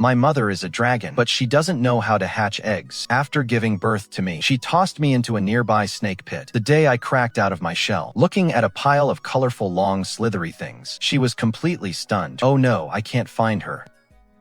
My mother is a dragon, but she doesn't know how to hatch eggs. After giving birth to me, she tossed me into a nearby snake pit. The day I cracked out of my shell, looking at a pile of colorful, long, slithery things, she was completely stunned. Oh no, I can't find her.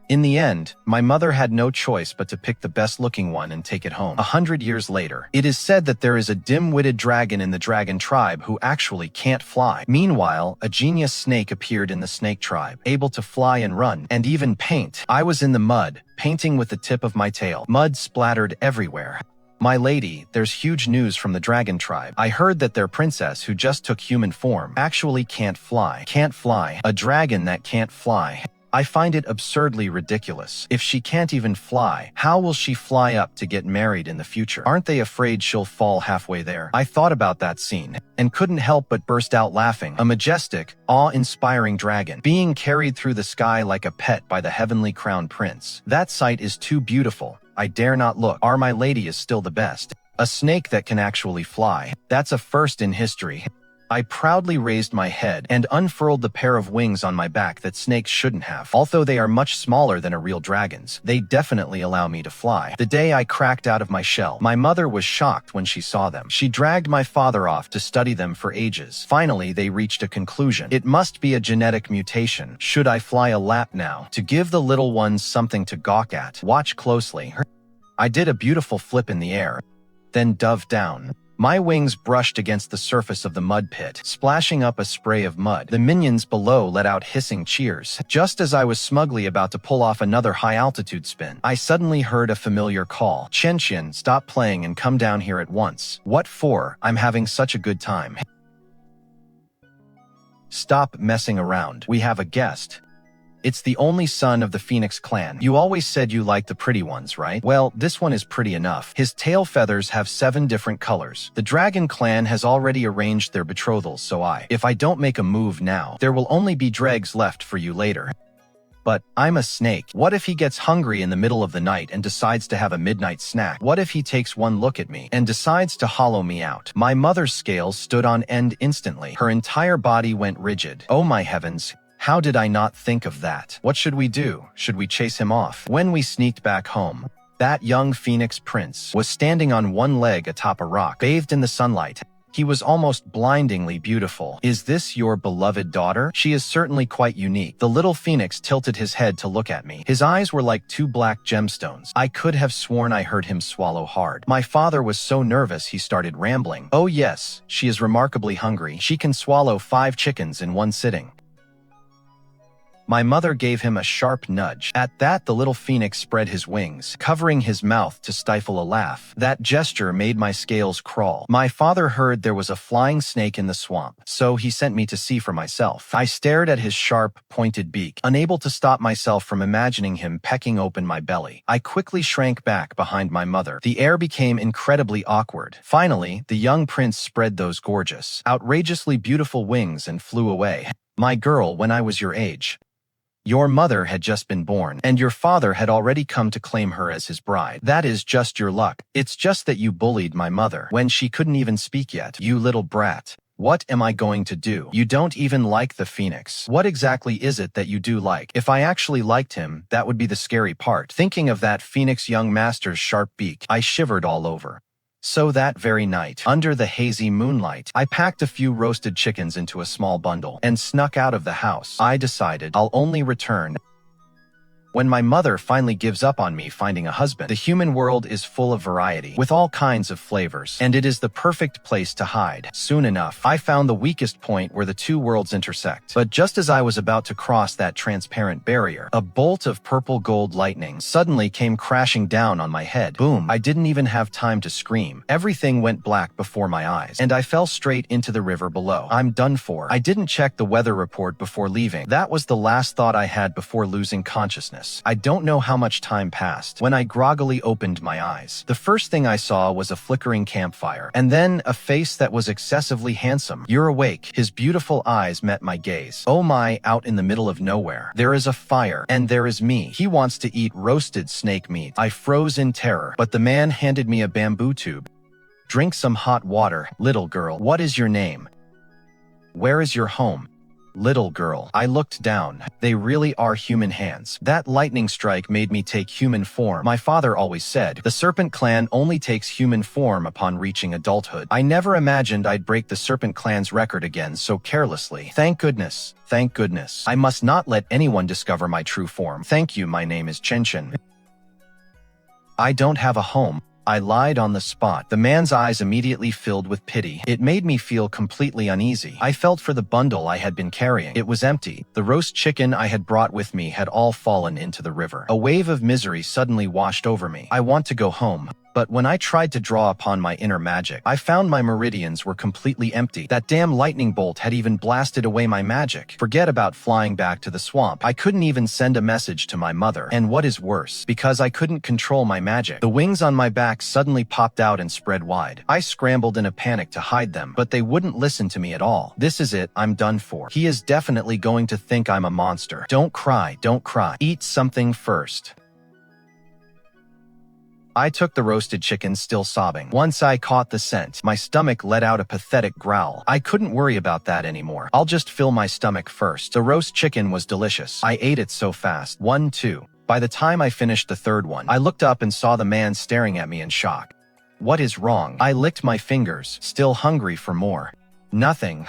In the end, my mother had no choice but to pick the best-looking one and take it home. 100 years later, it is said that there is a dim-witted dragon in the dragon tribe who actually can't fly. Meanwhile, a genius snake appeared in the snake tribe, able to fly and run, and even paint. I was in the mud, painting with the tip of my tail. Mud splattered everywhere. My lady, there's huge news from the dragon tribe. I heard that their princess, who just took human form, actually can't fly. Can't fly. A dragon that can't fly. I find it absurdly ridiculous. If she can't even fly, how will she fly up to get married in the future? Aren't they afraid she'll fall halfway there? I thought about that scene, and couldn't help but burst out laughing. A majestic, awe-inspiring dragon, being carried through the sky like a pet by the heavenly crown prince. That sight is too beautiful. I dare not look. Our My Lady is still the best. A snake that can actually fly. That's a first in history. I proudly raised my head and unfurled the pair of wings on my back that snakes shouldn't have. Although they are much smaller than a real dragon's, they definitely allow me to fly. The day I cracked out of my shell, my mother was shocked when she saw them. She dragged my father off to study them for ages. Finally, they reached a conclusion. It must be a genetic mutation. Should I fly a lap now? To give the little ones something to gawk at. Watch closely. I did a beautiful flip in the air, then dove down. My wings brushed against the surface of the mud pit, splashing up a spray of mud. The minions below let out hissing cheers. Just as I was smugly about to pull off another high-altitude spin, I suddenly heard a familiar call. Qianqian, stop playing and come down here at once. What for? I'm having such a good time. Stop messing around. We have a guest. It's the only son of the Phoenix clan. You always said you liked the pretty ones, right? Well, this one is pretty enough. His tail feathers have 7 different colors. The dragon clan has already arranged their betrothals, so if I don't make a move now, there will only be dregs left for you later. But I'm a snake. What if he gets hungry in the middle of the night and decides to have a midnight snack? What if he takes one look at me and decides to hollow me out? My mother's scales stood on end instantly. Her entire body went rigid. Oh my heavens. How did I not think of that? What should we do? Should we chase him off? When we sneaked back home, that young Phoenix prince was standing on one leg atop a rock, bathed in the sunlight. He was almost blindingly beautiful. Is this your beloved daughter? She is certainly quite unique. The little Phoenix tilted his head to look at me. His eyes were like 2 black gemstones. I could have sworn I heard him swallow hard. My father was so nervous he started rambling. Oh yes, she is remarkably hungry. She can swallow 5 chickens in one sitting. My mother gave him a sharp nudge. At that, the little Phoenix spread his wings, covering his mouth to stifle a laugh. That gesture made my scales crawl. My father heard there was a flying snake in the swamp, so he sent me to see for myself. I stared at his sharp, pointed beak, unable to stop myself from imagining him pecking open my belly. I quickly shrank back behind my mother. The air became incredibly awkward. Finally, the young prince spread those gorgeous, outrageously beautiful wings and flew away. My girl, when I was your age, your mother had just been born, and your father had already come to claim her as his bride. That is just your luck. It's just that you bullied my mother when she couldn't even speak yet. You little brat. What am I going to do? You don't even like the Phoenix. What exactly is it that you do like? If I actually liked him, that would be the scary part. Thinking of that Phoenix young master's sharp beak, I shivered all over. So that very night, under the hazy moonlight, I packed a few roasted chickens into a small bundle and snuck out of the house. I decided I'll only return when my mother finally gives up on me finding a husband. The human world is full of variety, with all kinds of flavors, and it is the perfect place to hide. Soon enough, I found the weakest point where the 2 worlds intersect. But just as I was about to cross that transparent barrier, a bolt of purple gold lightning suddenly came crashing down on my head. Boom! I didn't even have time to scream. Everything went black before my eyes, and I fell straight into the river below. I'm done for. I didn't check the weather report before leaving. That was the last thought I had before losing consciousness. I don't know how much time passed when I groggily opened my eyes. The first thing I saw was a flickering campfire, and then a face that was excessively handsome. You're awake. His beautiful eyes met my gaze. Oh my, out in the middle of nowhere, there is a fire, and there is me. He wants to eat roasted snake meat. I froze in terror, but the man handed me a bamboo tube. Drink some hot water, little girl. What is your name? Where is your home? Little girl. I looked down. They really are human hands. That lightning strike made me take human form. My father always said, the Serpent Clan only takes human form upon reaching adulthood. I never imagined I'd break the Serpent Clan's record again so carelessly. Thank goodness. Thank goodness. I must not let anyone discover my true form. Thank you, my name is Qianqian. I don't have a home. I lied on the spot. The man's eyes immediately filled with pity. It made me feel completely uneasy. I felt for the bundle I had been carrying. It was empty. The roast chicken I had brought with me had all fallen into the river. A wave of misery suddenly washed over me. I want to go home. But when I tried to draw upon my inner magic, I found my meridians were completely empty. That damn lightning bolt had even blasted away my magic. Forget about flying back to the swamp. I couldn't even send a message to my mother. And what is worse, because I couldn't control my magic, the wings on my back suddenly popped out and spread wide. I scrambled in a panic to hide them, but they wouldn't listen to me at all. This is it. I'm done for. He is definitely going to think I'm a monster. Don't cry. Don't cry. Eat something first. I took the roasted chicken, still sobbing. Once I caught the scent, my stomach let out a pathetic growl. I couldn't worry about that anymore. I'll just fill my stomach first. The roast chicken was delicious. I ate it so fast. 1, 2. By the time I finished the third one, I looked up and saw the man staring at me in shock. What is wrong? I licked my fingers, still hungry for more. Nothing.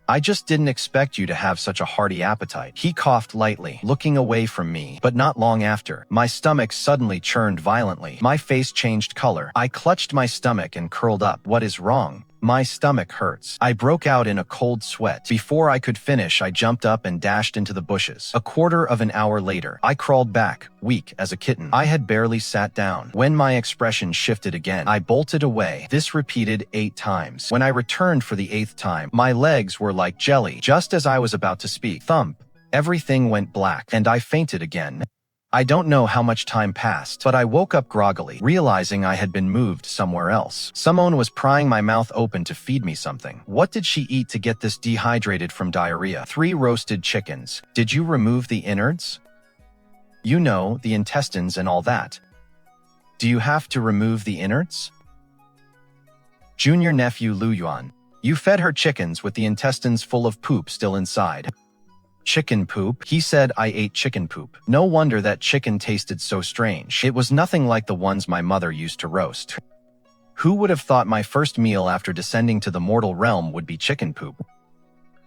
I just didn't expect you to have such a hearty appetite. He coughed lightly, looking away from me, but not long after, my stomach suddenly churned violently. My face changed color. I clutched my stomach and curled up. What is wrong? My stomach hurts. I broke out in a cold sweat. Before I could finish, I jumped up and dashed into the bushes. A quarter of an hour later, I crawled back, weak as a kitten. I had barely sat down. When my expression shifted again, I bolted away. This repeated 8 times. When I returned for the 8th time, my legs were like jelly. Just as I was about to speak, thump, everything went black, and I fainted again. I don't know how much time passed, but I woke up groggily, realizing I had been moved somewhere else. Someone was prying my mouth open to feed me something. What did she eat to get this dehydrated from diarrhea? 3 roasted chickens. Did you remove the innards? You know, the intestines and all that. Do you have to remove the innards? Junior nephew Lu Yuan. You fed her chickens with the intestines full of poop still inside. Chicken poop? He said I ate chicken poop. No wonder that chicken tasted so strange. It was nothing like the ones my mother used to roast. Who would have thought my first meal after descending to the mortal realm would be chicken poop?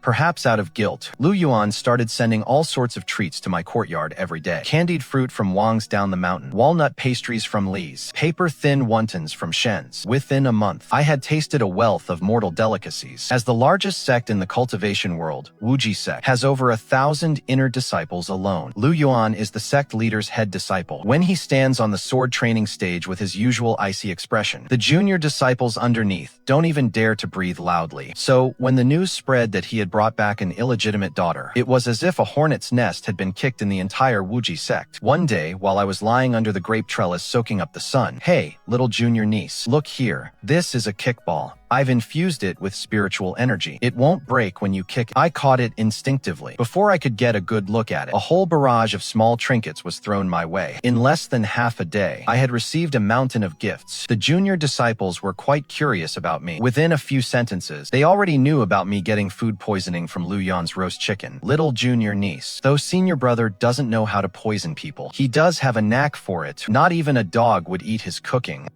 Perhaps out of guilt, Lu Yuan started sending all sorts of treats to my courtyard every day. Candied fruit from Wang's down the mountain, walnut pastries from Li's, paper-thin wontons from Shen's. Within a month, I had tasted a wealth of mortal delicacies. As the largest sect in the cultivation world, Wuji Sect has over 1,000 inner disciples alone. Lu Yuan is the sect leader's head disciple. When he stands on the sword training stage with his usual icy expression, the junior disciples underneath don't even dare to breathe loudly. So, when the news spread that he had brought back an illegitimate daughter, it was as if a hornet's nest had been kicked in the entire Wuji Sect. One day, while I was lying under the grape trellis soaking up the sun, "Hey, little junior niece, look here. This is a kickball. I've infused it with spiritual energy. It won't break when you kick it." I caught it instinctively. Before I could get a good look at it, a whole barrage of small trinkets was thrown my way. In less than half a day, I had received a mountain of gifts. The junior disciples were quite curious about me. Within a few sentences, they already knew about me getting food poisoning from Lu Yuan's roast chicken. Little junior niece. Though senior brother doesn't know how to poison people, he does have a knack for it. Not even a dog would eat his cooking.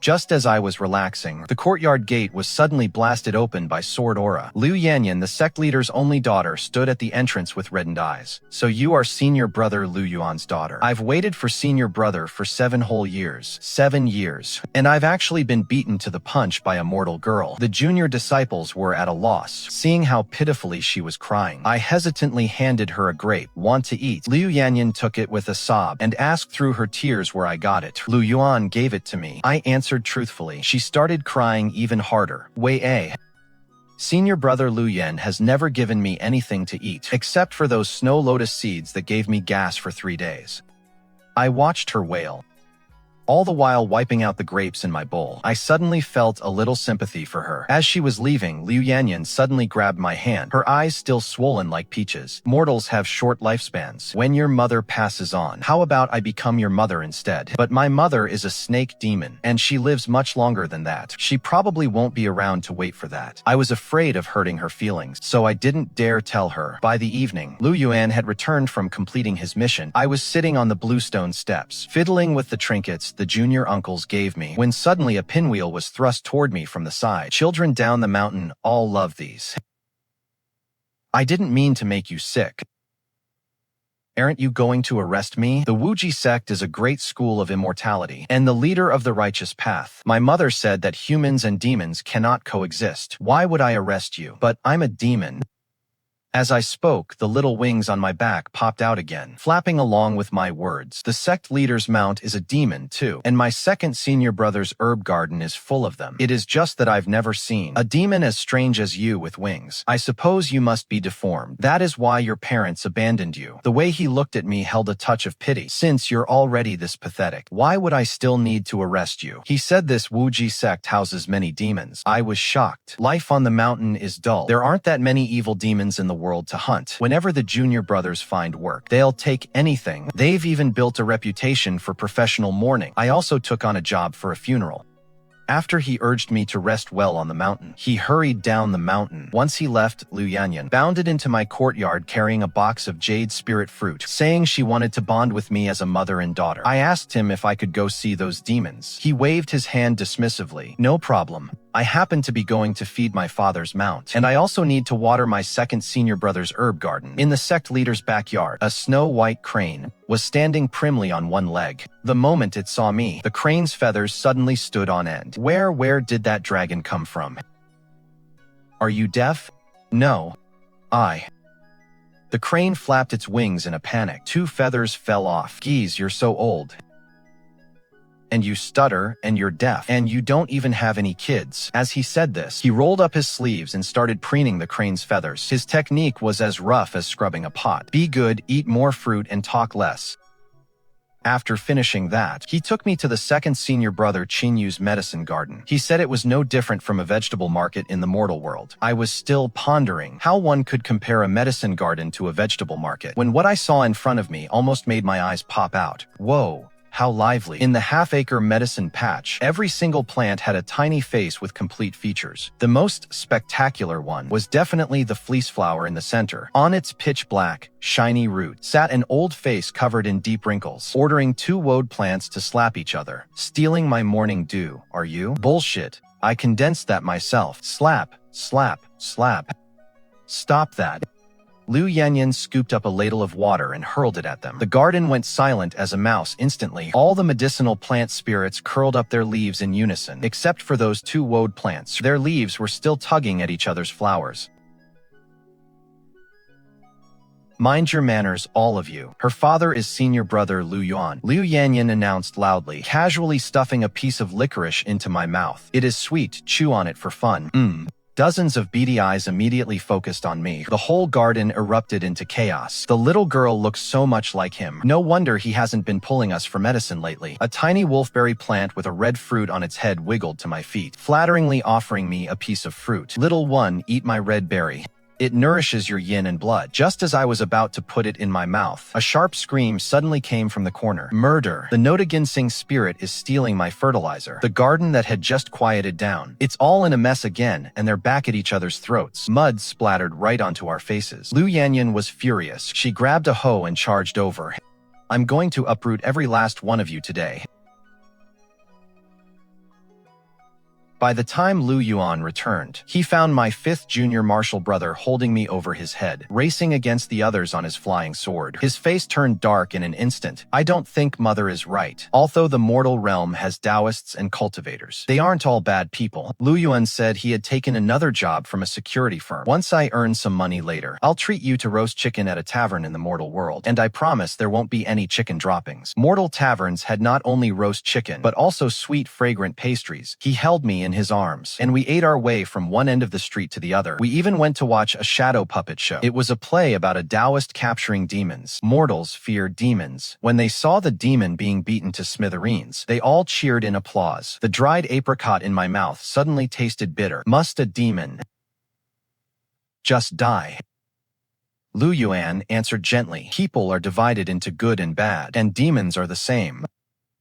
Just as I was relaxing, the courtyard gate was suddenly blasted open by Sword Aura. Lu Yanyan, the sect leader's only daughter, stood at the entrance with reddened eyes. "So you are senior brother Lu Yuan's daughter. I've waited for senior brother for 7 whole years. 7 years. And I've actually been beaten to the punch by a mortal girl." The junior disciples were at a loss. Seeing how pitifully she was crying, I hesitantly handed her a grape. "Want to eat?" Lu Yanyan took it with a sob and asked through her tears where I got it. Lu Yuan gave it to me. I answered truthfully. She started crying even harder. Wei. Senior brother Lu Yan has never given me anything to eat, except for those snow lotus seeds that gave me gas for 3 days. I watched her wail. all the while wiping out the grapes in my bowl. I suddenly felt a little sympathy for her. As she was leaving, Lu Yuan suddenly grabbed my hand, her eyes still swollen like peaches. Mortals have short lifespans. When your mother passes on, how about I become your mother instead? But my mother is a snake demon, and she lives much longer than that. She probably won't be around to wait for that. I was afraid of hurting her feelings, so I didn't dare tell her. By the evening, Lu Yuan had returned from completing his mission. I was sitting on the bluestone steps, fiddling with the trinkets the junior uncles gave me, when suddenly a pinwheel was thrust toward me from the side. Children down the mountain all love these. I didn't mean to make you sick. Aren't you going to arrest me? The Wuji Sect is a great school of immortality, and the leader of the righteous path. My mother said that humans and demons cannot coexist. Why would I arrest you? But I'm a demon. As I spoke, the little wings on my back popped out again, flapping along with my words. The sect leader's mount is a demon, too, and my second senior brother's herb garden is full of them. It is just that I've never seen a demon as strange as you with wings. I suppose you must be deformed. That is why your parents abandoned you. The way he looked at me held a touch of pity. Since you're already this pathetic, why would I still need to arrest you? He said this Wuji Sect houses many demons. I was shocked. Life on the mountain is dull. There aren't that many evil demons in the world to hunt. Whenever the junior brothers find work, they'll take anything. They've even built a reputation for professional mourning. I also took on a job for a funeral. After he urged me to rest well on the mountain, he hurried down the mountain. Once he left, Lu Yuan bounded into my courtyard carrying a box of jade spirit fruit, saying she wanted to bond with me as a mother and daughter. I asked him if I could go see those demons. He waved his hand dismissively. No problem. I happen to be going to feed my father's mount, and I also need to water my second senior brother's herb garden. In the sect leader's backyard, a snow-white crane was standing primly on one leg. The moment it saw me, the crane's feathers suddenly stood on end. Where did that dragon come from? Are you deaf? No. The crane flapped its wings in a panic. 2 feathers fell off. Geez, you're so old. And you stutter, and you're deaf, and you don't even have any kids. As he said this, he rolled up his sleeves and started preening the crane's feathers. His technique was as rough as scrubbing a pot. Be good, eat more fruit, and talk less. After finishing that, he took me to the second senior brother Qinyu's medicine garden. He said it was no different from a vegetable market in the mortal world. I was still pondering how one could compare a medicine garden to a vegetable market, when what I saw in front of me almost made my eyes pop out. Whoa! How lively. In the half-acre medicine patch, every single plant had a tiny face with complete features. The most spectacular one was definitely the fleece flower in the center. On its pitch-black, shiny root sat an old face covered in deep wrinkles, ordering 2 woad plants to slap each other. Stealing my morning dew, are you? Bullshit. I condensed that myself. Slap, slap, slap. Stop that. Lu Yuan scooped up a ladle of water and hurled it at them. The garden went silent as a mouse instantly. All the medicinal plant spirits curled up their leaves in unison, except for those 2 woad plants. Their leaves were still tugging at each other's flowers. Mind your manners, all of you. Her father is senior brother Lu Yuan. Lu Yuan announced loudly, casually stuffing a piece of licorice into my mouth. It is sweet, chew on it for fun. Dozens of beady eyes immediately focused on me. The whole garden erupted into chaos. The little girl looks so much like him. No wonder he hasn't been pulling us for medicine lately. A tiny wolfberry plant with a red fruit on its head wiggled to my feet, flatteringly offering me a piece of fruit. Little one, eat my red berry. It nourishes your yin and blood. Just as I was about to put it in my mouth, a sharp scream suddenly came from the corner. Murder! The Notaginsing spirit is stealing my fertilizer. The garden that had just quieted down. It's all in a mess again, and they're back at each other's throats. Mud splattered right onto our faces. Lu Yuan was furious. She grabbed a hoe and charged over. I'm going to uproot every last one of you today. By the time Lu Yuan returned, he found my 5th junior martial brother holding me over his head, racing against the others on his flying sword. His face turned dark in an instant. I don't think mother is right. Although the mortal realm has Taoists and cultivators, they aren't all bad people. Lu Yuan said he had taken another job from a security firm. Once I earn some money later, I'll treat you to roast chicken at a tavern in the mortal world, and I promise there won't be any chicken droppings. Mortal taverns had not only roast chicken, but also sweet, fragrant pastries. He held me in his arms, and we ate our way from one end of the street to the other. We even went to watch a shadow puppet show. It was a play about a Taoist capturing demons. Mortals fear demons. When they saw the demon being beaten to smithereens, they all cheered in applause. The dried apricot in my mouth suddenly tasted bitter. Must a demon just die? Lu Yuan answered gently. People are divided into good and bad, and demons are the same.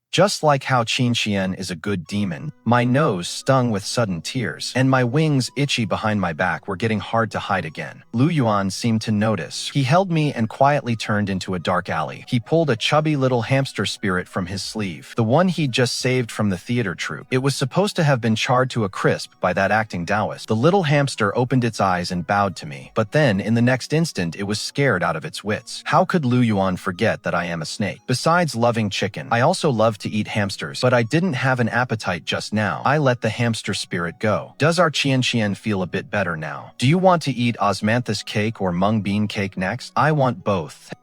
Just like how Qianqian is a good demon, my nose stung with sudden tears, and my wings itchy behind my back were getting hard to hide again. Lu Yuan seemed to notice. He held me and quietly turned into a dark alley. He pulled a chubby little hamster spirit from his sleeve, the one he'd just saved from the theater troupe. It was supposed to have been charred to a crisp by that acting Taoist. The little hamster opened its eyes and bowed to me, but then, in the next instant, it was scared out of its wits. How could Lu Yuan forget that I am a snake? Besides loving chicken, I also love to eat hamsters, but I didn't have an appetite just now. I let the hamster spirit go. Does our Qianqian feel a bit better now? Do you want to eat osmanthus cake or mung bean cake next? I want both.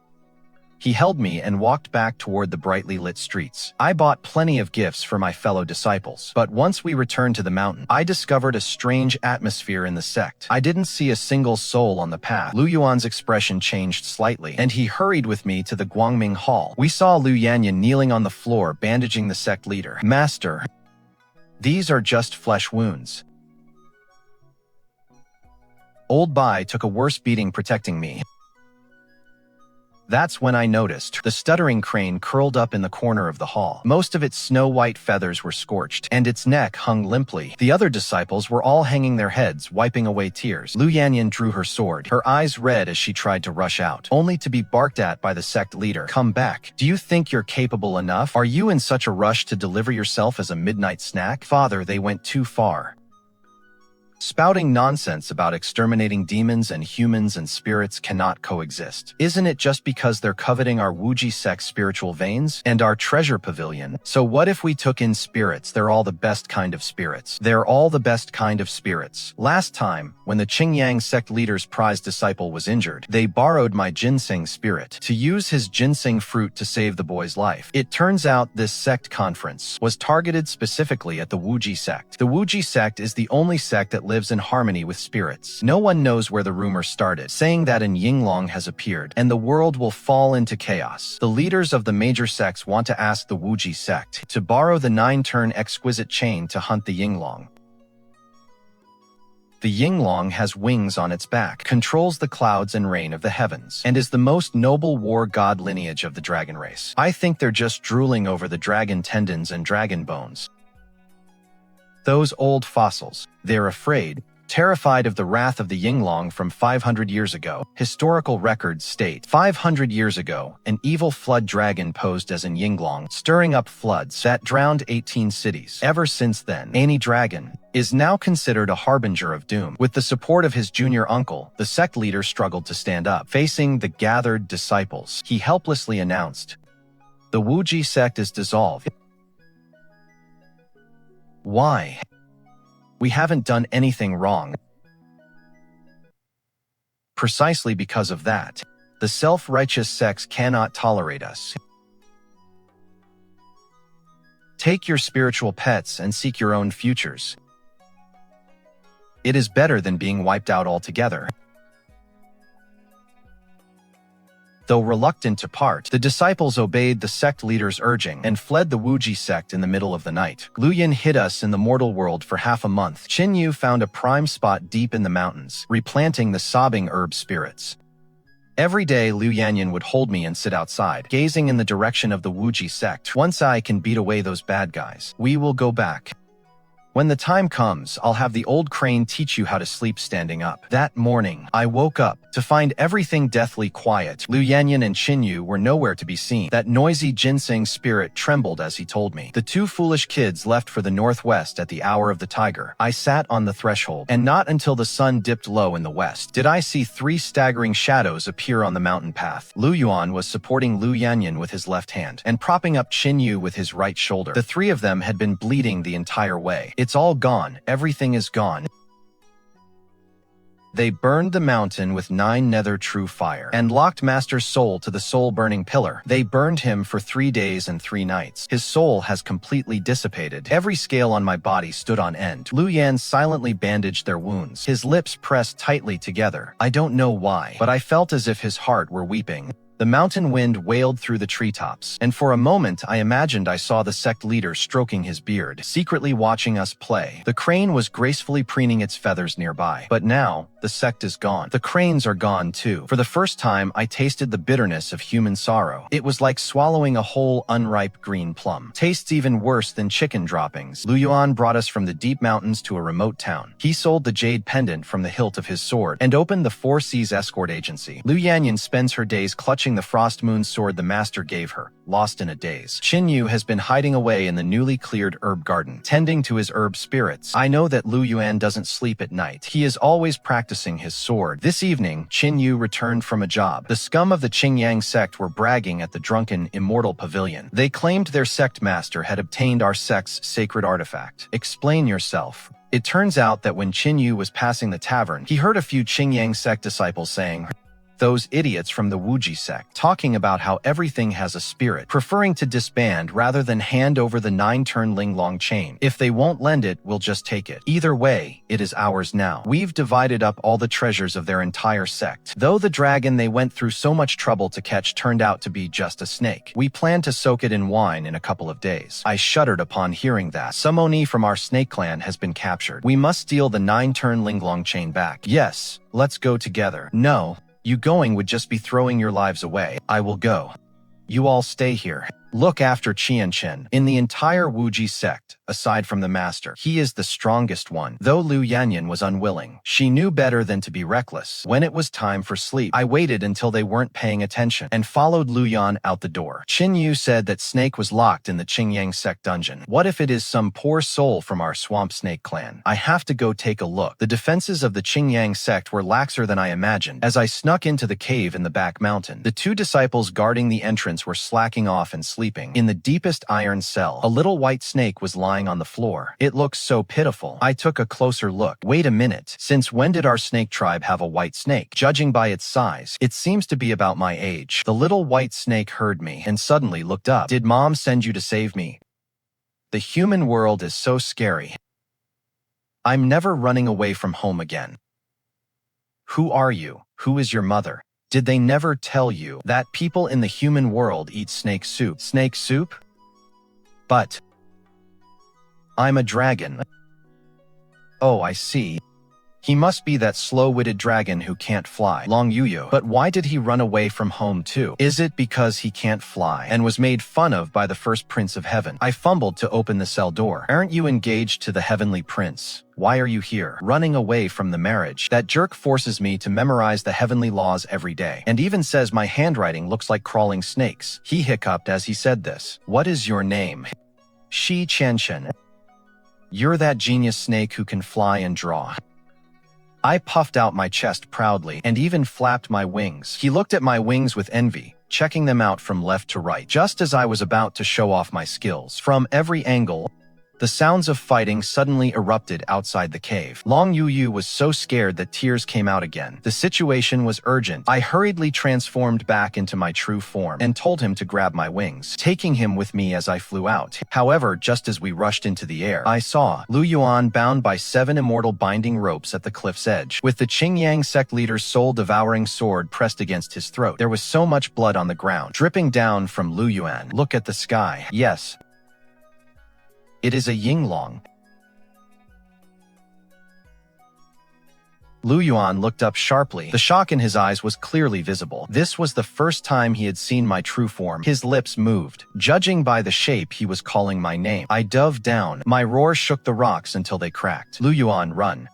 He held me and walked back toward the brightly lit streets. I bought plenty of gifts for my fellow disciples, but once we returned to the mountain, I discovered a strange atmosphere in the sect. I didn't see a single soul on the path. Lu Yuan's expression changed slightly, and he hurried with me to the Guangming Hall. We saw Lu Yanyan kneeling on the floor, bandaging the sect leader. Master, these are just flesh wounds. Old Bai took a worse beating protecting me. That's when I noticed the stuttering crane curled up in the corner of the hall. Most of its snow-white feathers were scorched, and its neck hung limply. The other disciples were all hanging their heads, wiping away tears. Lu Yanyan drew her sword, her eyes red as she tried to rush out, only to be barked at by the sect leader. Come back. Do you think you're capable enough? Are you in such a rush to deliver yourself as a midnight snack? Father, they went too far. Spouting nonsense about exterminating demons and humans and spirits cannot coexist. Isn't it just because they're coveting our Wuji Sect spiritual veins and our treasure pavilion? So what if we took in spirits? They're all the best kind of spirits. They're all the best kind of spirits. Last time, when the Qingyang Sect leader's prized disciple was injured, they borrowed my ginseng spirit to use his ginseng fruit to save the boy's life. It turns out this sect conference was targeted specifically at the Wuji Sect. The Wuji Sect is the only sect that lives in harmony with spirits. No one knows where the rumor started, saying that an Yinglong has appeared, and the world will fall into chaos. The leaders of the major sects want to ask the Wuji Sect to borrow the 9-turn exquisite chain to hunt the Yinglong. The Yinglong has wings on its back, controls the clouds and rain of the heavens, and is the most noble war god lineage of the dragon race. I think they're just drooling over the dragon tendons and dragon bones. Those old fossils. They're afraid, terrified of the wrath of the Yinglong from 500 years ago. Historical records state 500 years ago, an evil flood dragon posed as an Yinglong, stirring up floods that drowned 18 cities. Ever since then, any dragon is now considered a harbinger of doom. With the support of his junior uncle, the sect leader struggled to stand up. Facing the gathered disciples, he helplessly announced, "The Wuji Sect is dissolved." Why? We haven't done anything wrong. Precisely because of that, the self-righteous sects cannot tolerate us. Take your spiritual pets and seek your own futures. It is better than being wiped out altogether. Though reluctant to part, the disciples obeyed the sect leader's urging and fled the Wuji Sect in the middle of the night. Lu Yuan hid us in the mortal world for half a month. Qinyu found a prime spot deep in the mountains, replanting the sobbing herb spirits. Every day, Lu Yanyan would hold me and sit outside, gazing in the direction of the Wuji Sect. Once I can beat away those bad guys, we will go back. When the time comes, I'll have the old crane teach you how to sleep standing up. That morning, I woke up to find everything deathly quiet. Lu Yanyan and Qinyu were nowhere to be seen. That noisy ginseng spirit trembled as he told me. The two foolish kids left for the northwest at the hour of the tiger. I sat on the threshold, and not until the sun dipped low in the west did I see 3 staggering shadows appear on the mountain path. Lu Yuan was supporting Lu Yanyan with his left hand and propping up Qinyu with his right shoulder. The 3 of them had been bleeding the entire way. It's all gone. Everything is gone. They burned the mountain with 9 nether true fire, and locked Master's soul to the soul-burning pillar. They burned him for 3 days and 3 nights. His soul has completely dissipated. Every scale on my body stood on end. Lu Yuan silently bandaged their wounds, his lips pressed tightly together. I don't know why, but I felt as if his heart were weeping. The mountain wind wailed through the treetops, and for a moment I imagined I saw the sect leader stroking his beard, secretly watching us play. The crane was gracefully preening its feathers nearby. But now, the sect is gone. The cranes are gone too. For the first time, I tasted the bitterness of human sorrow. It was like swallowing a whole unripe green plum. Tastes even worse than chicken droppings. Lu Yuan brought us from the deep mountains to a remote town. He sold the jade pendant from the hilt of his sword, and opened the Four Seas escort agency. Lu Yuan spends her days clutching the frost moon sword the master gave her, lost in a daze. Qingyou has been hiding away in the newly cleared herb garden, tending to his herb spirits. I know that Lu Yuan doesn't sleep at night. He is always practicing his sword. This evening, Qingyou returned from a job. The scum of the Qingyang Sect were bragging at the drunken, immortal pavilion. They claimed their sect master had obtained our sect's sacred artifact. Explain yourself. It turns out that when Qingyou was passing the tavern, he heard a few Qingyang Sect disciples saying, "Those idiots from the Wuji Sect," talking about how everything has a spirit, preferring to disband rather than hand over the 9-turn Linglong chain. If they won't lend it, we'll just take it. Either way, it is ours now. We've divided up all the treasures of their entire sect. Though the dragon they went through so much trouble to catch turned out to be just a snake, we plan to soak it in wine in a couple of days. I shuddered upon hearing that. Some Oni from our snake clan has been captured. We must steal the 9-turn Linglong chain back. Yes, let's go together. No. You going would just be throwing your lives away. I will go. You all stay here. Look after Qianqian. In the entire Wuji Sect, aside from the master, he is the strongest one. Though Lu Yuan was unwilling, she knew better than to be reckless. When it was time for sleep, I waited until they weren't paying attention, and followed Lu Yuan out the door. Qingyou said that Snake was locked in the Qingyang Sect dungeon. What if it is some poor soul from our swamp snake clan? I have to go take a look. The defenses of the Qingyang Sect were laxer than I imagined. As I snuck into the cave in the back mountain, the 2 disciples guarding the entrance were slacking off and sleeping. In the deepest iron cell, a little white snake was lying on the floor. It looked so pitiful. I took a closer look. Wait a minute. Since when did our snake tribe have a white snake? Judging by its size, it seems to be about my age. The little white snake heard me and suddenly looked up. Did Mom send you to save me? The human world is so scary. I'm never running away from home again. Who are you? Who is your mother? Did they never tell you that people in the human world eat snake soup? Snake soup? But I'm a dragon. Oh, I see. He must be that slow-witted dragon who can't fly, Long Youyou. But why did he run away from home too? Is it because he can't fly and was made fun of by the first prince of heaven? I fumbled to open the cell door. Aren't you engaged to the heavenly prince? Why are you here? Running away from the marriage. That jerk forces me to memorize the heavenly laws every day, and even says my handwriting looks like crawling snakes. He hiccuped as he said this. What is your name? Qianqian. You're that genius snake who can fly and draw. I puffed out my chest proudly and even flapped my wings. He looked at my wings with envy, checking them out from left to right, just as I was about to show off my skills. From every angle, the sounds of fighting suddenly erupted outside the cave. Long Youyou was so scared that tears came out again. The situation was urgent. I hurriedly transformed back into my true form and told him to grab my wings, taking him with me as I flew out. However, just as we rushed into the air, I saw Lu Yuan bound by 7 immortal binding ropes at the cliff's edge, with the Qingyang Sect leader's soul-devouring sword pressed against his throat. There was so much blood on the ground, dripping down from Lu Yuan. Look at the sky. Yes. It is a Yinglong. Lu Yuan looked up sharply. The shock in his eyes was clearly visible. This was the first time he had seen my true form. His lips moved. Judging by the shape, he was calling my name. I dove down. My roar shook the rocks until they cracked. Lu Yuan, run.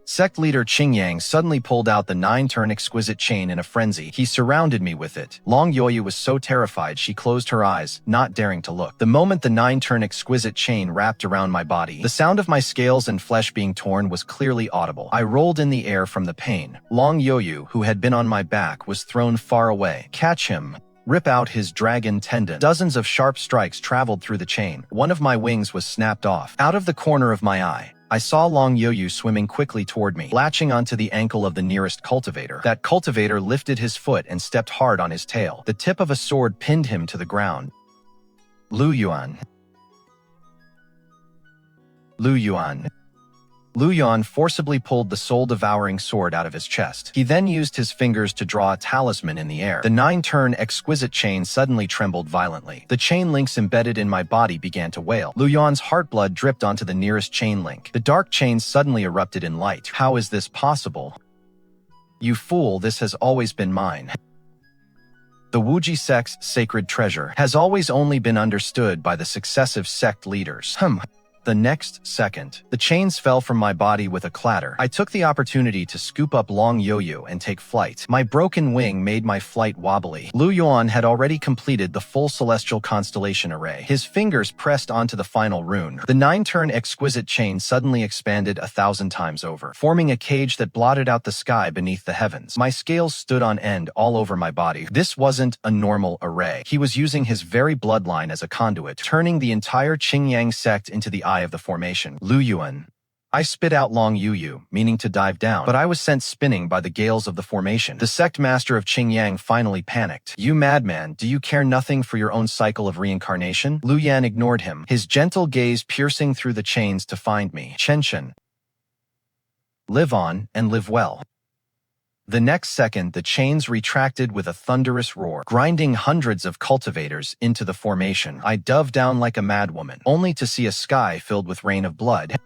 Sect leader Qingyang suddenly pulled out the 9-turn exquisite chain in a frenzy. He surrounded me with it. Long Youyou was so terrified she closed her eyes, not daring to look. The moment the 9-turn exquisite chain wrapped around my body, the sound of my scales and flesh being torn was clearly audible. I rolled in the air from the pain. Long Youyou, who had been on my back, was thrown far away. Catch him. Rip out his dragon tendon. Dozens of sharp strikes traveled through the chain. One of my wings was snapped off. Out of the corner of my eye, I saw Long Youyou swimming quickly toward me, latching onto the ankle of the nearest cultivator. That cultivator lifted his foot and stepped hard on his tail. The tip of a sword pinned him to the ground. Lu Yuan. Lu Yuan. Lu Yuan forcibly pulled the soul-devouring sword out of his chest. He then used his fingers to draw a talisman in the air. The 9-turn exquisite chain suddenly trembled violently. The chain links embedded in my body began to wail. Lu Yuan's heart blood dripped onto the nearest chain link. The dark chain suddenly erupted in light. How is this possible? You fool, this has always been mine. The Wuji Sect's sacred treasure has always only been understood by the successive sect leaders. The next second, the chains fell from my body with a clatter. I took the opportunity to scoop up Long Youyou and take flight. My broken wing made my flight wobbly. Lu Yuan had already completed the full celestial constellation array. His fingers pressed onto the final rune. The 9-turn exquisite chain suddenly expanded 1,000 times over, forming a cage that blotted out the sky beneath the heavens. My scales stood on end all over my body. This wasn't a normal array. He was using his very bloodline as a conduit, turning the entire Qingyang Sect into the eye of the formation. Lu Yuan. I spit out Long Youyou, meaning to dive down, but I was sent spinning by the gales of the formation. The sect master of Qingyang finally panicked. You madman, do you care nothing for your own cycle of reincarnation? Lu Yuan ignored him, his gentle gaze piercing through the chains to find me. Qianqian. Live on, and live well. The next second, the chains retracted with a thunderous roar, grinding hundreds of cultivators into the formation. I dove down like a madwoman, only to see a sky filled with rain of blood.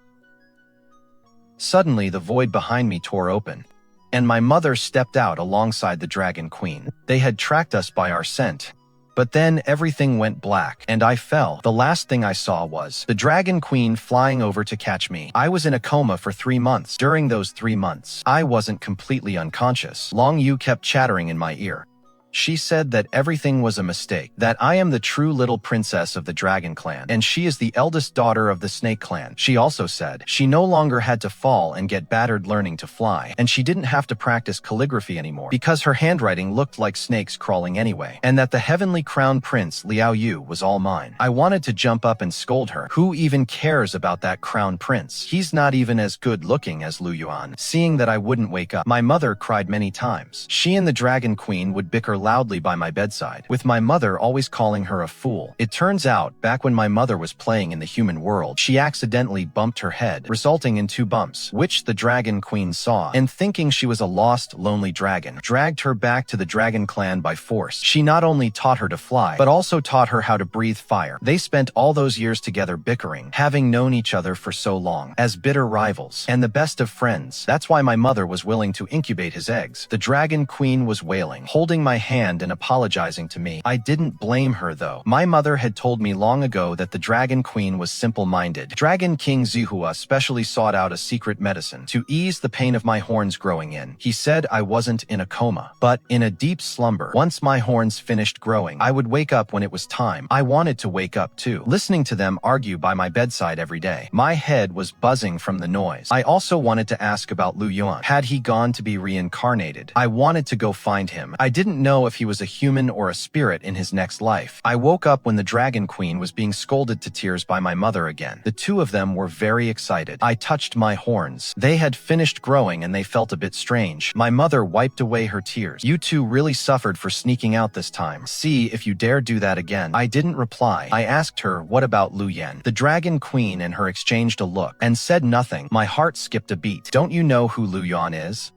Suddenly, the void behind me tore open, and my mother stepped out alongside the Dragon Queen. They had tracked us by our scent. But then everything went black, and I fell. The last thing I saw was the Dragon Queen flying over to catch me. I was in a coma for 3 months. During those 3 months, I wasn't completely unconscious. Long Youyou kept chattering in my ear. She said that everything was a mistake, that I am the true little princess of the Dragon Clan, and she is the eldest daughter of the Snake Clan. She also said she no longer had to fall and get battered learning to fly, and she didn't have to practice calligraphy anymore, because her handwriting looked like snakes crawling anyway, and that the heavenly crown prince Liao Yu was all mine. I wanted to jump up and scold her. Who even cares about that crown prince? He's not even as good looking as Lu Yuan. Seeing that I wouldn't wake up, my mother cried many times. She and the Dragon Queen would bicker loudly by my bedside, with my mother always calling her a fool. It turns out, back when my mother was playing in the human world, she accidentally bumped her head, resulting in 2 bumps, which the Dragon Queen saw, and thinking she was a lost, lonely dragon, dragged her back to the Dragon Clan by force. She not only taught her to fly, but also taught her how to breathe fire. They spent all those years together bickering, having known each other for so long, as bitter rivals, and the best of friends. That's why my mother was willing to incubate his eggs. The Dragon Queen was wailing, holding my hand and apologizing to me. I didn't blame her though. My mother had told me long ago that the Dragon Queen was simple-minded. Dragon King Zihua specially sought out a secret medicine to ease the pain of my horns growing in. He said I wasn't in a coma, but in a deep slumber. Once my horns finished growing, I would wake up when it was time. I wanted to wake up too, listening to them argue by my bedside every day. My head was buzzing from the noise. I also wanted to ask about Lu Yuan. Had he gone to be reincarnated? I wanted to go find him. I didn't know if he was a human or a spirit in his next life. I woke up when the Dragon Queen was being scolded to tears by my mother again. The two of them were very excited. I touched my horns. They had finished growing and they felt a bit strange. My mother wiped away her tears. You two really suffered for sneaking out this time. See if you dare do that again. I didn't reply. I asked her, what about Lu Yuan? The Dragon Queen and her exchanged a look and said nothing. My heart skipped a beat. Don't you know who Lu Yuan is?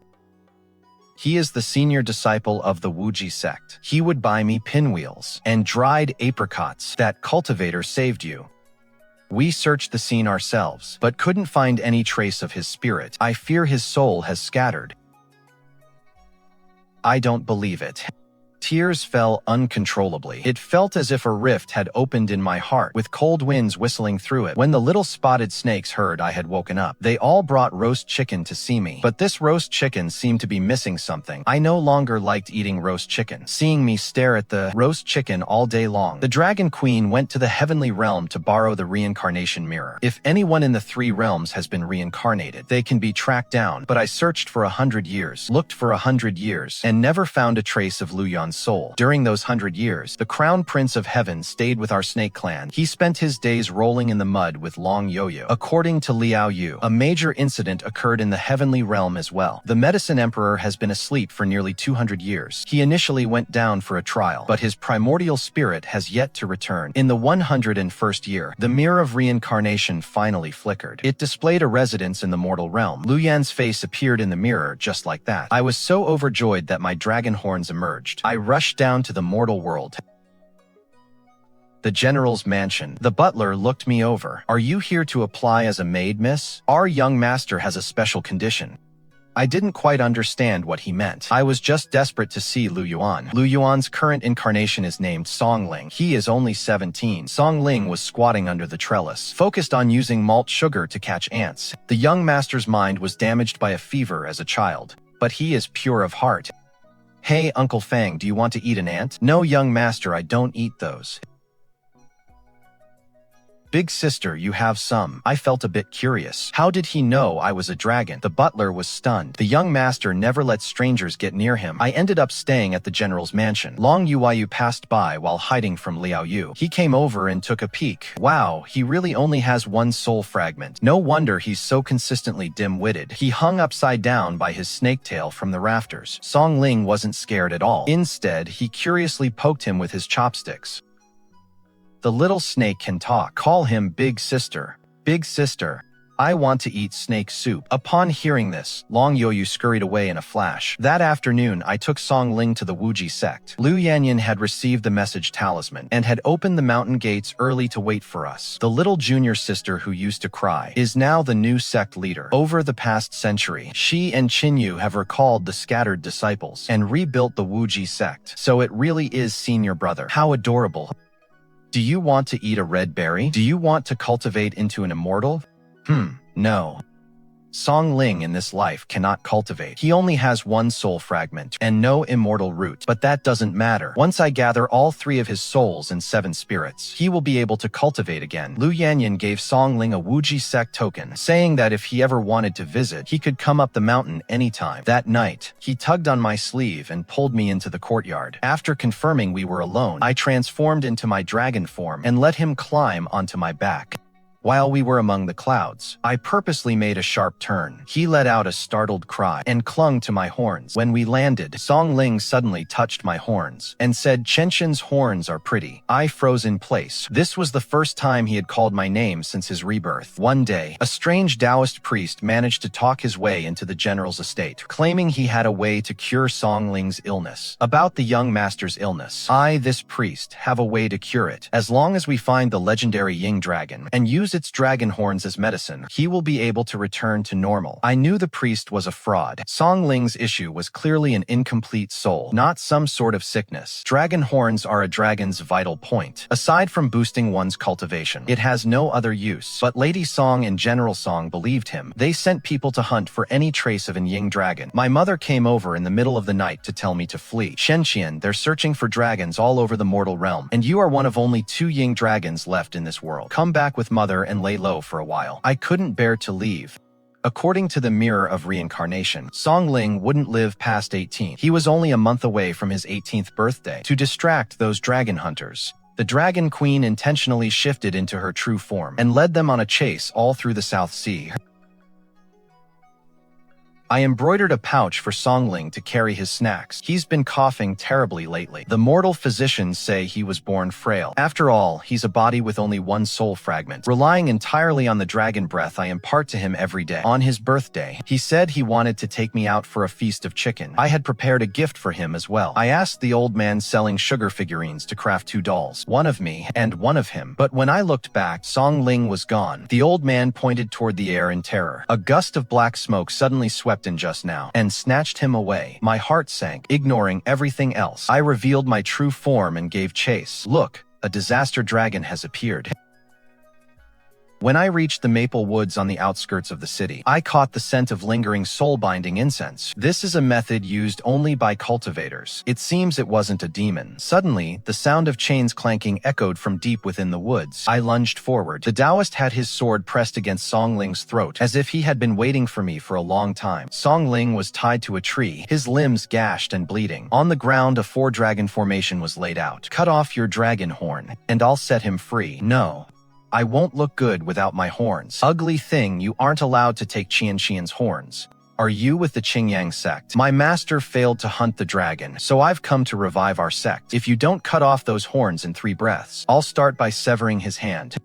He is the senior disciple of the Wuji Sect. He would buy me pinwheels and dried apricots. That cultivator saved you. We searched the scene ourselves, but couldn't find any trace of his spirit. I fear his soul has scattered. I don't believe it. Tears fell uncontrollably. It felt as if a rift had opened in my heart, with cold winds whistling through it. When the little spotted snakes heard I had woken up, they all brought roast chicken to see me. But this roast chicken seemed to be missing something. I no longer liked eating roast chicken. Seeing me stare at the roast chicken all day long, the Dragon Queen went to the heavenly realm to borrow the reincarnation mirror. If anyone in the 3 realms has been reincarnated, they can be tracked down. But I searched for 100 years, looked for 100 years, and never found a trace of Lu Yuan's one's soul. During those 100 years, the Crown Prince of Heaven stayed with our snake clan. He spent his days rolling in the mud with Long Youyou. According to Lu Yuan, a major incident occurred in the heavenly realm as well. The Medicine Emperor has been asleep for nearly 200 years. He initially went down for a trial, but his primordial spirit has yet to return. In the 101st year, the mirror of reincarnation finally flickered. It displayed a residence in the mortal realm. Lu Yuan's face appeared in the mirror just like that. I was so overjoyed that my dragon horns emerged. I rushed down to the mortal world. The general's mansion. The butler looked me over. "Are you here to apply as a maid, miss? Our young master has a special condition." I didn't quite understand what he meant. I was just desperate to see Lu Yuan. Lu Yuan's current incarnation is named Songling. He is only 17. Songling was squatting under the trellis, focused on using malt sugar to catch ants. The young master's mind was damaged by a fever as a child, but he is pure of heart. "Hey, Uncle Fang, do you want to eat an ant?" "No, young master, I don't eat those." "Big sister, you have some." I felt a bit curious. How did he know I was a dragon? The butler was stunned. The young master never let strangers get near him. I ended up staying at the general's mansion. Long Youyou passed by while hiding from Lu Yuan. He came over and took a peek. Wow, he really only has one soul fragment. No wonder he's so consistently dim-witted. He hung upside down by his snake tail from the rafters. Songling wasn't scared at all. Instead, he curiously poked him with his chopsticks. The little snake can talk. Call him Big Sister. Big Sister, I want to eat snake soup. Upon hearing this, Long Youyou scurried away in a flash. That afternoon, I took Songling to the Wuji Sect. Lu Yuan had received the message talisman and had opened the mountain gates early to wait for us. The little junior sister who used to cry is now the new sect leader. Over the past century, she and Qingyang have recalled the scattered disciples and rebuilt the Wuji Sect. So it really is senior brother. How adorable. Do you want to eat a red berry? Do you want to cultivate into an immortal? No. Songling in this life cannot cultivate. He only has one soul fragment and no immortal root. But that doesn't matter. Once I gather all 3 of his souls and 7 spirits, he will be able to cultivate again. Lu Yuan gave Songling a Wuji Sect token, saying that if he ever wanted to visit, he could come up the mountain anytime. That night, he tugged on my sleeve and pulled me into the courtyard. After confirming we were alone, I transformed into my dragon form and let him climb onto my back. While we were among the clouds, I purposely made a sharp turn. He let out a startled cry and clung to my horns. When we landed, Songling suddenly touched my horns and said, "Qianqian's horns are pretty." I froze in place. This was the first time he had called my name since his rebirth. One day, a strange Taoist priest managed to talk his way into the general's estate, claiming he had a way to cure Songling's illness. About the young master's illness, this priest, have a way to cure it. As long as we find the legendary Ying dragon and use its dragon horns as medicine, he will be able to return to normal. I knew the priest was a fraud. Songling's issue was clearly an incomplete soul, not some sort of sickness. Dragon horns are a dragon's vital point. Aside from boosting one's cultivation, it has no other use. But Lady Song and General Song believed him. They sent people to hunt for any trace of an Ying dragon. My mother came over in the middle of the night to tell me to flee. Qianqian, they're searching for dragons all over the mortal realm, and you are one of only 2 Ying dragons left in this world. Come back with mother and lay low for a while. I couldn't bear to leave. According to the mirror of reincarnation, Songling wouldn't live past 18. He was only a month away from his 18th birthday. To distract those dragon hunters, the Dragon Queen intentionally shifted into her true form and led them on a chase all through the South Sea. I embroidered a pouch for Songling to carry his snacks. He's been coughing terribly lately. The mortal physicians say he was born frail. After all, he's a body with only one soul fragment, relying entirely on the dragon breath I impart to him every day. On his birthday, he said he wanted to take me out for a feast of chicken. I had prepared a gift for him as well. I asked the old man selling sugar figurines to craft 2 dolls, one of me and one of him. But when I looked back, Songling was gone. The old man pointed toward the air in terror. A gust of black smoke suddenly swept in just now and snatched him away. My heart sank. Ignoring everything else, I revealed my true form and gave chase. Look, a disaster dragon has appeared. When I reached the maple woods on the outskirts of the city, I caught the scent of lingering soul-binding incense. This is a method used only by cultivators. It seems it wasn't a demon. Suddenly, the sound of chains clanking echoed from deep within the woods. I lunged forward. The Taoist had his sword pressed against Song Ling's throat, as if he had been waiting for me for a long time. Song Ling was tied to a tree, his limbs gashed and bleeding. On the ground, a four-dragon formation was laid out. Cut off your dragon horn, and I'll set him free. No. I won't look good without my horns. Ugly thing, you aren't allowed to take Qianqian's horns. Are you with the Qingyang Sect? My master failed to hunt the dragon, so I've come to revive our sect. If you don't cut off those horns in 3 breaths, I'll start by severing his hand.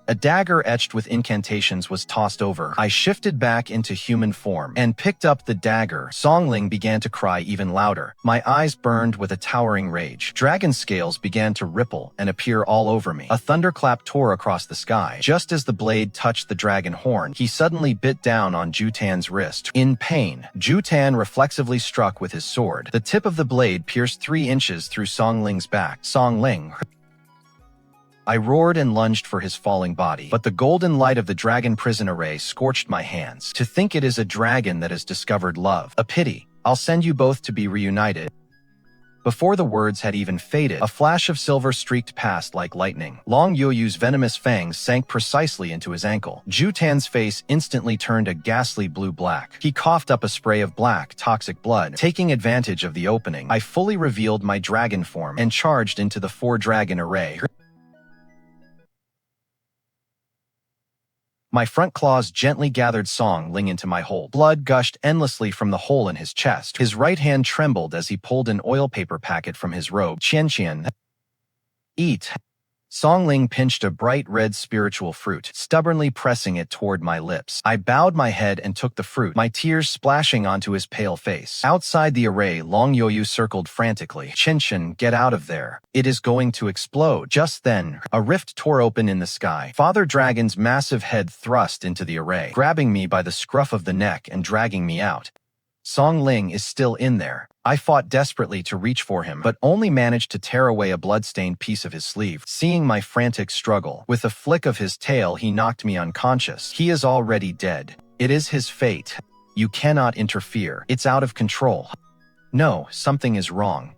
A dagger etched with incantations was tossed over. I shifted back into human form and picked up the dagger. Song Ling began to cry even louder. My eyes burned with a towering rage. Dragon scales began to ripple and appear all over me. A thunderclap tore across the sky. Just as the blade touched the dragon horn, he suddenly bit down on Jutan's wrist. In pain, Jutan reflexively struck with his sword. The tip of the blade pierced 3 inches through Song Ling's back. Song Ling. I roared and lunged for his falling body, but the golden light of the dragon prison array scorched my hands. To think it is a dragon that has discovered love. A pity. I'll send you both to be reunited. Before the words had even faded, a flash of silver streaked past like lightning. Long Youyou's venomous fangs sank precisely into his ankle. Jutan's face instantly turned a ghastly blue-black. He coughed up a spray of black, toxic blood. Taking advantage of the opening, I fully revealed my dragon form and charged into the 4-dragon array. My front claws gently gathered Song Ling into my hold. Blood gushed endlessly from the hole in his chest. His right hand trembled as he pulled an oil paper packet from his robe. Qianqian. Eat. Song Ling pinched a bright red spiritual fruit, stubbornly pressing it toward my lips. I bowed my head and took the fruit, my tears splashing onto his pale face. Outside the array, Long Youyou circled frantically. Qianqian, get out of there. It is going to explode. Just then, a rift tore open in the sky. Father Dragon's massive head thrust into the array, grabbing me by the scruff of the neck and dragging me out. Song Ling is still in there. I fought desperately to reach for him, but only managed to tear away a blood-stained piece of his sleeve. Seeing my frantic struggle, with a flick of his tail he knocked me unconscious. He is already dead. It is his fate. You cannot interfere. It's out of control. No, something is wrong.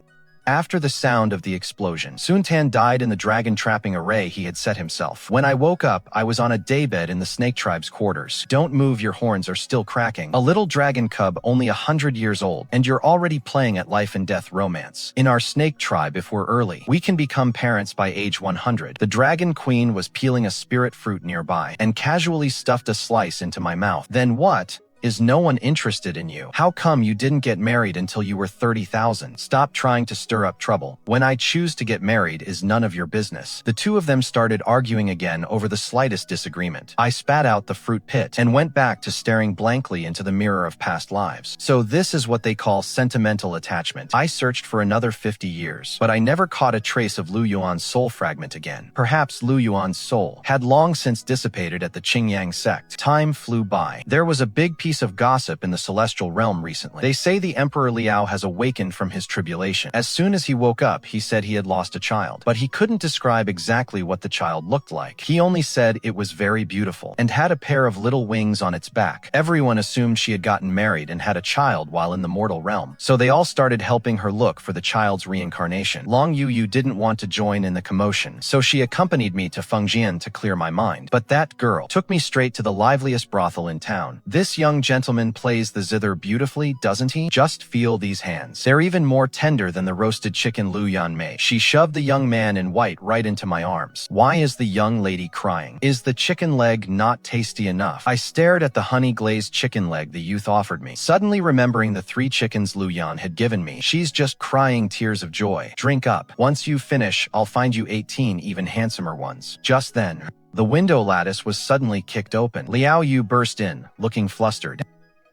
After the sound of the explosion, Suntan died in the dragon-trapping array he had set himself. When I woke up, I was on a daybed in the snake tribe's quarters. Don't move, your horns are still cracking. A little dragon cub only 100 years old, and you're already playing at life and death romance. In our snake tribe, if we're early, we can become parents by age 100. The dragon queen was peeling a spirit fruit nearby, and casually stuffed a slice into my mouth. Then what? Is no one interested in you? How come you didn't get married until you were 30,000? Stop trying to stir up trouble. When I choose to get married is none of your business. The two of them started arguing again over the slightest disagreement. I spat out the fruit pit and went back to staring blankly into the mirror of past lives. So this is what they call sentimental attachment. I searched for another 50 years, but I never caught a trace of Lu Yuan's soul fragment again. Perhaps Lu Yuan's soul had long since dissipated at the Qingyang Sect. Time flew by. There was a big piece of gossip in the celestial realm recently. They say the Emperor Liao has awakened from his tribulation. As soon as he woke up, he said he had lost a child, but he couldn't describe exactly what the child looked like. He only said it was very beautiful and had a pair of little wings on its back. Everyone assumed she had gotten married and had a child while in the mortal realm, so they all started helping her look for the child's reincarnation. Long Youyou didn't want to join in the commotion, so she accompanied me to Fengjian to clear my mind. But that girl took me straight to the liveliest brothel in town. This young gentleman plays the zither beautifully, doesn't he? Just feel these hands. They're even more tender than the roasted chicken Lu Yuan made. She shoved the young man in white right into my arms. Why is the young lady crying? Is the chicken leg not tasty enough? I stared at the honey-glazed chicken leg the youth offered me, suddenly remembering the 3 chickens Lu Yuan had given me. She's just crying tears of joy. Drink up. Once you finish, I'll find you 18 even handsomer ones. Just then, the window lattice was suddenly kicked open. Liao Yu burst in, looking flustered.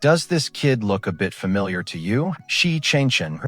Does this kid look a bit familiar to you? Shi Qianqian.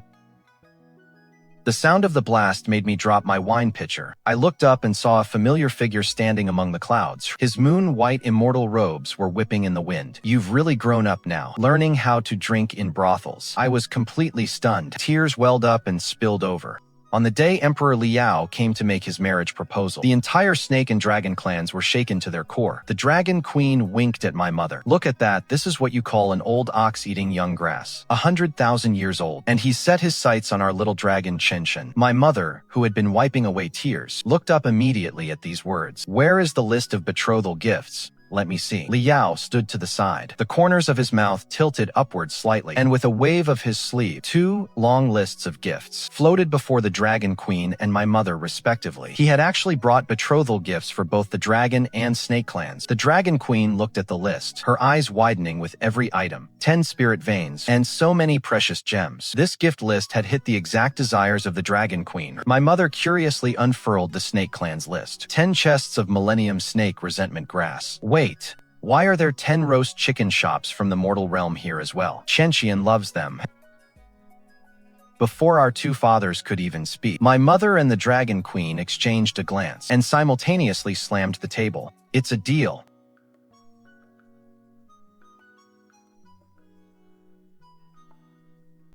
The sound of the blast made me drop my wine pitcher. I looked up and saw a familiar figure standing among the clouds. His moon-white immortal robes were whipping in the wind. You've really grown up now, learning how to drink in brothels. I was completely stunned. Tears welled up and spilled over. On the day Emperor Liao came to make his marriage proposal, the entire snake and dragon clans were shaken to their core. The dragon queen winked at my mother. Look at that, this is what you call an old ox eating young grass. 100,000 years old. And he set his sights on our little dragon Qianqian. My mother, who had been wiping away tears, looked up immediately at these words. Where is the list of betrothal gifts? Let me see. Liao stood to the side. The corners of his mouth tilted upward slightly, and with a wave of his sleeve, 2 long lists of gifts floated before the dragon queen and my mother respectively. He had actually brought betrothal gifts for both the dragon and snake clans. The dragon queen looked at the list, her eyes widening with every item. 10 spirit veins, and so many precious gems. This gift list had hit the exact desires of the dragon queen. My mother curiously unfurled the snake clan's list. 10 chests of millennium snake resentment grass. Wait, why are there 10 roast chicken shops from the mortal realm here as well? Qianqian loves them. Before our 2 fathers could even speak, my mother and the dragon queen exchanged a glance and simultaneously slammed the table. It's a deal.